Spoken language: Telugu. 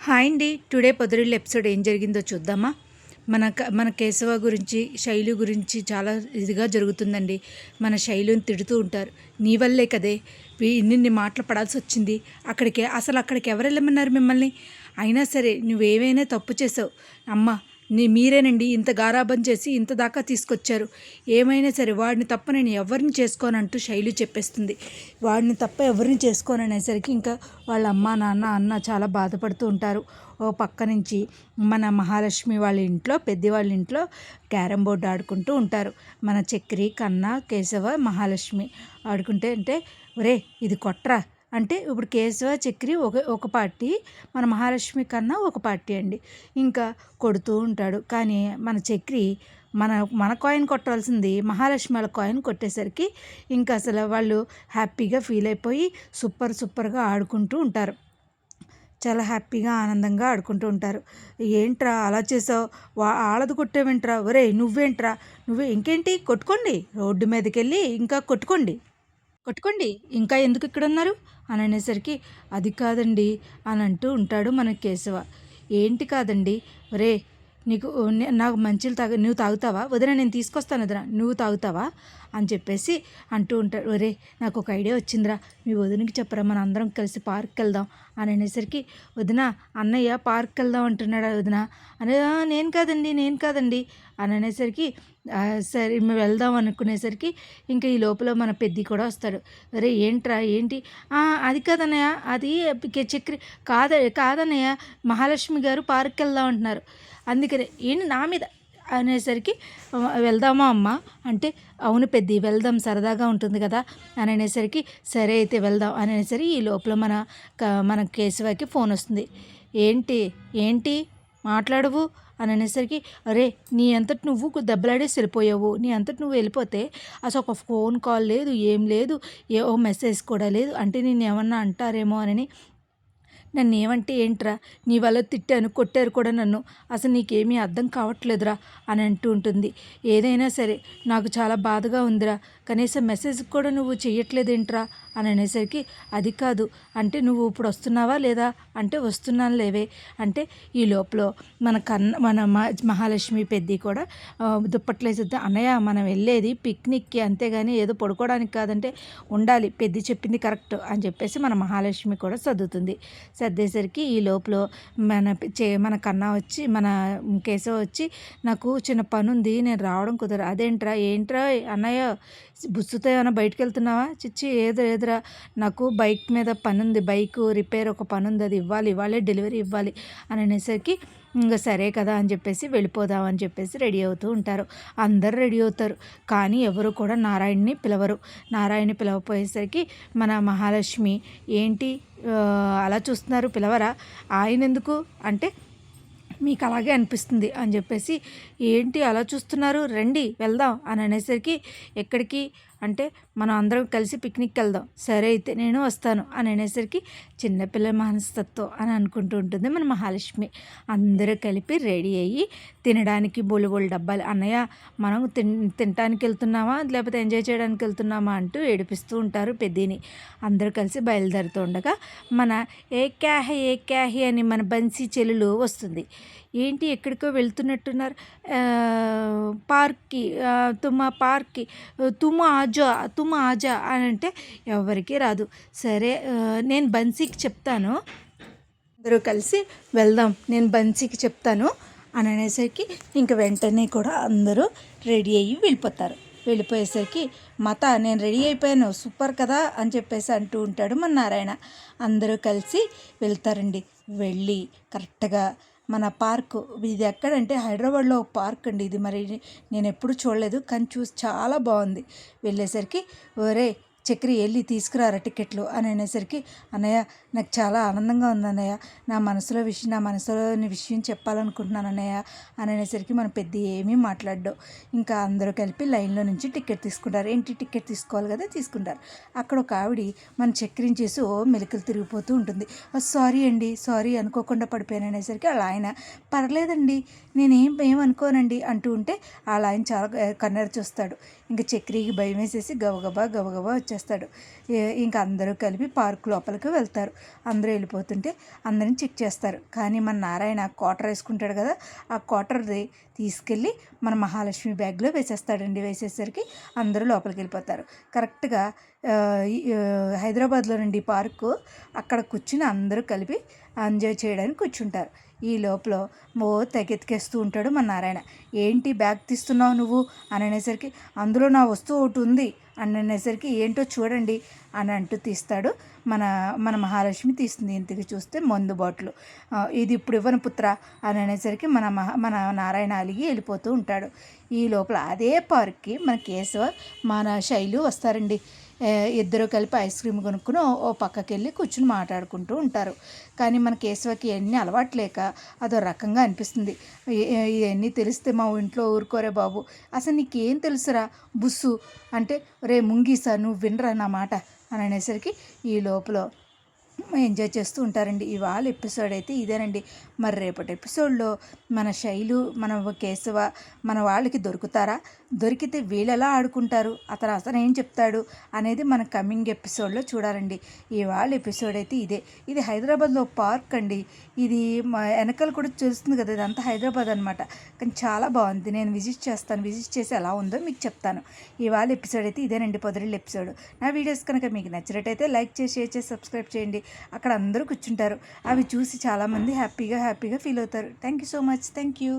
హాయ్ అండి. టుడే పొదరిల్లు ఎపిసోడ్ ఏం జరిగిందో చూద్దామా. మన కేశవ గురించి, శైలు గురించి చాలా ఇదిగా జరుగుతుందండి. మన శైలుని తిడుతూ ఉంటారు. నీ వల్లే కదే ఇన్ని మాటలు పడాల్సి వచ్చింది. అక్కడికి ఎవరు వెళ్ళమన్నారు మిమ్మల్ని? అయినా సరే నువ్వేమైనా తప్పు చేసావు అమ్మ, మీరేనండి ఇంత గారాబం చేసి ఇంత దాకా తీసుకొచ్చారు. ఏమైనా సరే వాడిని తప్ప నేను ఎవరిని చేసుకోనంటూ శైలు చెప్పేస్తుంది. వాడిని తప్ప ఎవరిని చేసుకోననేసరికి ఇంకా వాళ్ళ అమ్మ నాన్న అన్న చాలా బాధపడుతూ ఉంటారు. ఓ పక్క నుంచి మన మహాలక్ష్మి వాళ్ళ ఇంట్లో, పెద్ద వాళ్ళ ఇంట్లో క్యారమ్ బోర్డు ఆడుకుంటూ ఉంటారు. మన చక్రి, కన్నా, కేశవ, మహాలక్ష్మి ఆడుకుంటే ఒరే ఇది కొట్రా అంటే ఇప్పుడు కేశవ, చక్రి ఒక పార్టీ, మన మహాలక్ష్మి కన్నా ఒక పార్టీ అండి. ఇంకా కొడుతూ ఉంటాడు. కానీ మన చక్రి మన కాయిన్ కొట్టాల్సింది మహాలక్ష్మి వాళ్ళ కాయిన్ కొట్టేసరికి ఇంకా అసలు వాళ్ళు హ్యాపీగా ఫీల్ అయిపోయి సూపర్గా ఆడుకుంటూ ఉంటారు. చాలా హ్యాపీగా ఆనందంగా ఆడుకుంటూ ఉంటారు. ఏంట్రా అలా చేసావు, ఆళ్ళది కొట్టేవేంట్రా, ఒరే నువ్వేంట్రా, ఇంకేంటి కొట్టుకోండి, రోడ్డు మీదకి వెళ్ళి ఇంకా కొట్టుకోండి ఇంకా ఎందుకు ఇక్కడ ఉన్నారు అని అనేసరికి అది కాదండి అని అంటూ ఉంటాడు మన కేశవ. ఏంటి కాదండి, ఒరే నాకు మంచిలు నువ్వు తాగుతావా వదిన, నేను తీసుకొస్తాను వదిన, నువ్వు తాగుతావా అని చెప్పేసి అంటూ ఉంటాడు. ఒరే నాకు ఒక ఐడియా వచ్చిందిరా, మీ వదినకి చెప్పరా, మన అందరం కలిసి పార్క్కి వెళ్దాం అని అనేసరికి వదిన అన్నయ్య పార్క్కి వెళ్దాం అంటున్నాడా వదిన అని, నేను కాదండి అని అనేసరికి సరే మేము వెళ్దాం అనుకునేసరికి ఇంకా ఈ లోపల మన పెద్ది కూడా వస్తాడు. అరే ఏంటి అది కాదన్నయ్య, అది చక్రి కాదన్నయ్య, మహాలక్ష్మి గారు పార్క్కి వెళ్దాం అంటున్నారు, అందుకనే ఏంటి నా మీద అనేసరికి వెళ్దామా అమ్మ అంటే, అవును పెద్ది వెళ్దాం సరదాగా ఉంటుంది కదా అని అనేసరికి సరే అయితే వెళ్దాం అని అనేసరికి ఈ లోపల మన కేశవకి ఫోన్ వస్తుంది. ఏంటి మాట్లాడవు అని అనేసరికి, అరే నీ అంతటి నువ్వు దెబ్బలాడేసి వెళ్ళిపోయావు, నీ అంతటి నువ్వు వెళ్ళిపోతే అసలు ఒక ఫోన్ కాల్ లేదు, ఏం లేదు, ఓ మెసేజ్ కూడా లేదు, అంటే నేను ఏమన్నా అంటారేమో అని, నన్ను ఏమంటే ఏంట్రా, నీ వల్ల తిట్టాను, కొట్టారు కూడా నన్ను, అసలు నీకేమీ అర్థం కావట్లేదురా అని అంటూ ఉంటుంది. ఏదైనా సరే నాకు చాలా బాధగా ఉందిరా, కనీసం మెసేజ్ కూడా నువ్వు చెయ్యట్లేదేంట్రా అని అనేసరికి, అది కాదు అంటే నువ్వు ఇప్పుడు వస్తున్నావా లేదా అంటే, వస్తున్నాను లేవే అంటే ఈ లోపల మన మహాలక్ష్మి పెద్ది కూడా దుప్పట్లేసిద్దాం అన్నయ్య, మనం వెళ్ళేది పిక్నిక్కి అంతేగాని ఏదో పడుకోవడానికి కాదంటే, ఉండాలి పెద్ది చెప్పింది కరెక్ట్ అని చెప్పేసి మన మహాలక్ష్మి కూడా సర్దుతుంది. సర్దేసరికి ఈ లోపల మన కన్నా వచ్చి, మన కేశవ వచ్చి, నాకు చిన్న పని ఉంది నేను రావడం కుదరదు. ఏంట్రా అన్నయ్య బుస్సుతో ఏమైనా బయటకు వెళ్తున్నావా? చిచ్చి ఏదిరా, నాకు బైక్ మీద పని ఉంది, బైక్ రిపేర్ ఒక పని ఉంది, అది ఇవాళే డెలివరీ ఇవ్వాలి అని అనేసరికి ఇంకా సరే కదా అని చెప్పేసి వెళ్ళిపోదాం అని చెప్పేసి రెడీ అవుతూ ఉంటారు. అందరు రెడీ అవుతారు కానీ ఎవరు కూడా నారాయణని పిలవరు. నారాయణని పిలవపోయేసరికి మన మహాలక్ష్మి ఏంటి అలా చూస్తున్నారు, పిలవరా ఆయన ఎందుకు అంటే, మీకు అలాగే అనిపిస్తుంది అని చెప్పేసి, ఏంటి అలా చూస్తున్నారు, రండి వెళ్దాం అని అనేసరికి, ఎక్కడికి అంటే మనం అందరం కలిసి పిక్నిక్కి వెళ్దాం, సరే అయితే నేను వస్తాను అని అనేసరికి, చిన్నపిల్ల మనస్తత్వం అని అనుకుంటూ ఉంటుంది మన మహాలక్ష్మి. అందరూ కలిపి రెడీ అయ్యి తినడానికి బోలు డబ్బాలు, అన్నయ్య మనం తినడానికి వెళ్తున్నామా లేకపోతే ఎంజాయ్ చేయడానికి వెళ్తున్నామా అంటూ ఏడిపిస్తూ ఉంటారు పెద్దిని. అందరూ కలిసి బయలుదేరుతూ ఉండగా మన ఏ క్యాహి అని మన బన్సీ చెల్లెలు వస్తుంది. ఏంటి ఎక్కడికో వెళ్తున్నట్టున్నారు, పార్క్కి, పార్క్కి, తుమ్ ఆజా అని అంటే ఎవరికి రాదు. సరే నేను బన్సీకి చెప్తాను, అందరూ కలిసి వెళ్దాం, నేను బన్సీకి చెప్తాను అని అనేసరికి ఇంక వెంటనే కూడా అందరూ రెడీ అయ్యి వెళ్ళిపోయేసరికి, నేను రెడీ అయిపోయాను సూపర్ కదా అని చెప్పేసి అంటూ ఉంటాడు మన నారాయణ. అందరూ కలిసి వెళ్తారండి. వెళ్ళి కరెక్ట్గా మన పార్కు, ఇది ఎక్కడంటే హైదరాబాద్లో ఒక పార్క్ అండి, ఇది మరి నేను ఎప్పుడు చూడలేదు కానీ చూసి చాలా బాగుంది. వెళ్ళేసరికి ఒరే చక్రి వెళ్ళి తీసుకురారా టికెట్లు అని అనేసరికి, అన్నయ్య నాకు చాలా ఆనందంగా ఉంది అన్నయ్య, నా మనసులోని విషయం చెప్పాలనుకుంటున్నాను అన్నయ్య అని అనేసరికి మన పెద్ద ఏమీ మాట్లాడ్డావు. ఇంకా అందరూ కలిపి లైన్లో నుంచి టికెట్ తీసుకుంటారు. ఏంటి టికెట్ తీసుకోవాలి కదా, తీసుకుంటారు. అక్కడ ఒక ఆవిడ మన చక్రిని చేసి మెలికలు తిరిగిపోతూ ఉంటుంది. సారీ అనుకోకుండా పడిపోయాను అనేసరికి వాళ్ళ ఆయన, పర్లేదండి నేనేం అనుకోనండి అంటూ ఉంటే వాళ్ళ ఆయన చాలా కన్నెర చూస్తాడు. ఇంకా చక్రికి భయం వేసేసి గబగబా గబగబా వచ్చేస్తాడు. ఇంకా అందరూ కలిపి పార్క్ లోపలికి వెళ్తారు. అందరూ వెళ్ళిపోతుంటే అందరిని చెక్ చేస్తారు. కానీ మన నారాయణ క్వార్టర్ వేసుకుంటాడు కదా, ఆ క్వార్టర్ది తీసుకెళ్ళి మన మహాలక్ష్మి బ్యాగ్లో వేసేస్తాడండి. వేసేసరికి అందరూ లోపలికి వెళ్ళిపోతారు. కరెక్ట్గా హైదరాబాద్లో నుండి పార్కు అక్కడ కూర్చుని అందరూ కలిపి ఎంజాయ్ చేయడానికి కూర్చుంటారు. ఈ లోపల తెగెతికేస్తూ ఉంటాడు మన నారాయణ. ఏంటి బ్యాగ్ తీస్తున్నావు నువ్వు అని అనేసరికి, అందులో నా వస్తువు ఒకటి ఉంది అని అనేసరికి, ఏంటో చూడండి అని అంటూ తీస్తాడు. మన మన మహాలక్ష్మి తీస్తుంది. ఇంటికి చూస్తే మందు బాటిల్. ఇది ఇప్పుడు ఇవ్వను పుత్ర అని అనేసరికి మన నారాయణ అలిగి వెళ్ళిపోతూ ఉంటాడు. ఈ లోపల అదే పార్క్కి మన కేశవ మన శైలు వస్తారండి. ఇద్దరు కలిపి ఐస్ క్రీమ్ కొనుక్కుని ఓ పక్కకి వెళ్ళి కూర్చుని మాట్లాడుకుంటూ ఉంటారు. కానీ మన కేశవకి అన్నీ అలవాటు లేక అదో రకంగా అనిపిస్తుంది. ఇవన్నీ తెలిస్తే మా ఇంట్లో ఊరుకోరే బాబు, అసలు నీకేం తెలుసురా బుస్సు అంటే, రే ముంగీసా నువ్వు వినరా నా మాట అని అనేసరికి ఈ లోపల ఎంజాయ్ చేస్తూ ఉంటారండి. ఇవాళ ఎపిసోడ్ అయితే ఇదేనండి. మరి రేపటి ఎపిసోడ్లో మన శైలు మన కేశవ మన వాళ్ళకి దొరుకుతారా, దొరికితే వీళ్ళెలా ఆడుకుంటారు, అసలు ఏం చెప్తాడు అనేది మన కమింగ్ ఎపిసోడ్లో చూడాలండి. ఇవాళ ఎపిసోడ్ అయితే ఇదే. ఇది హైదరాబాద్లో పార్క్ అండి. ఇది మా వెనకాల కూడా తెలుస్తుంది కదా, ఇదంతా హైదరాబాద్ అనమాట. కానీ చాలా బాగుంది. నేను విజిట్ చేసి ఎలా ఉందో మీకు చెప్తాను. ఇవాళ ఎపిసోడ్ అయితే ఇదేనండి, పొదరిల్లు ఎపిసోడ్. నా వీడియోస్ కనుక మీకు నచ్చినట్టయితే లైక్ చేసి షేర్ చేసి సబ్స్క్రైబ్ చేయండి. అక్కడ అందరూ కూర్చుంటారు. అవి చూసి చాలామంది హ్యాపీగా ఫీల్ అవుతారు. Thank you so much. Thank you.